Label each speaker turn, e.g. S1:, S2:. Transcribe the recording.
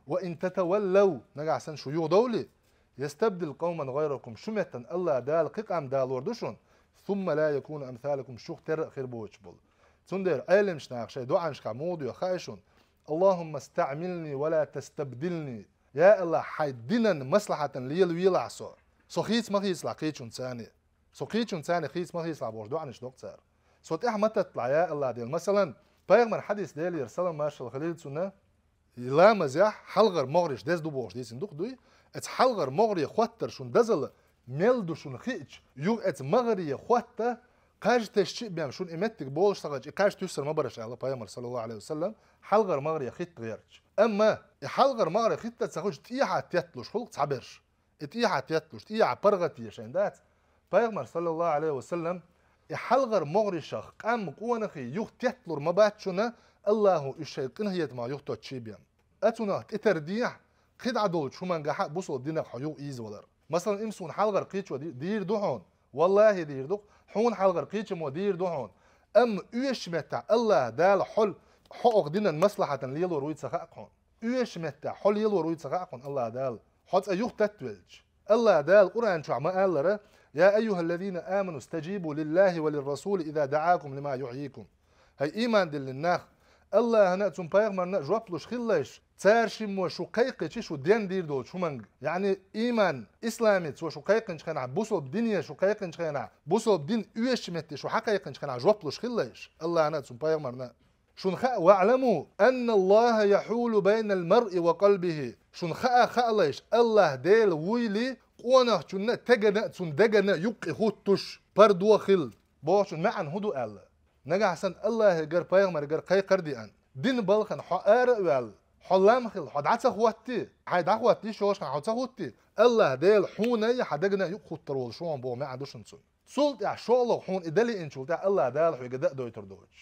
S1: وإن تتولوا نجع سن شيوخ دولي يستبدل قوما غيركم شمتا الله دال قيقام دال وردشون ثم لا يكون أمثالكم شوخ تر خير بوش بول تندر أيلم شناق شيء دعاء شكامود وخايشون اللهم استعملني ولا تستبدلني يا الله حيدنا مصلحة ليل ويلع سو خيس ما خيس لقيتشون ثاني سو قيتشون ثاني خيس ما خيس لعبوش دعاء نش دكتور سو تحمد تطلع يا الله ديل مثلا بيغمر حديث ديل يرسل ما شاء الله خليل سنة لا مزاح حلغر مغرش دز دوبوش دي صندوق دوي ات حلغر مغري خوتر شون دزل ميلدو شون خيتش يوغ ات مغري خوتر قاج تشي بيام شون امتك بولش تغج قاج تسر ما برش الله بيامر صلى الله عليه وسلم حلغر مغري خيت غيرش اما حلغر مغري خيت تسخج تيحا تيتلوش خلق تعبرش تيحا تيتلوش تيحا برغتي شين دات بيامر صلى الله عليه وسلم حلغر مغري شخ قام قوانا خي يوغ تيتلور ما باتشونا الله الشيطان هي ما يخطو تشيبيان اتونا اترديح قد عدول شو من جحا بوصل دينك حيوق ايز ولر مثلا امسون حلغر قيتش دير دوحون والله دير دوح حون حلغر قيتش مو دير دوحون ام ايش متع الله دال حل حقوق دينا مصلحة ليلو رويت سخاقون ايش متع حل يلو رويت سخاقون الله دال حط ايوخ تتولج الله دال قرآن شو ما قال يا ايها الذين امنوا استجيبوا لله وللرسول اذا دعاكم لما يحييكم هي ايمان دل الناخ الله هنا تون بايغمرنا جوابلوش خلاش تارشم وشو قيقش شو دين دير دول شو منج يعني ايمان اسلامي شو قيقنش خنا بوصل بدنيا شو قيقنش خنا بوصل بدين ايش مت شو حقيقنش خنا جوابلوش خلاش الله هنا تون بايغمرنا شون خا واعلموا ان الله يحول بين المرء وقلبه شون خالاش الله ديل ويلي قونا شون تجنا تون دجنا يقي خوتش بردو خل بوشون معن هدو الله نجا حسن الله جر بايغمر جر قي قردي ان دين بالخن حقار وال حلام خل حدعت خواتي حيد خواتي شوش كان حدعت خواتي الله ديل حوني حدقنا يخطر وشون بو ما عندوش نسون سولت يا شغل حون ادلي ان شولت الله دال حي قدا دويتر دوج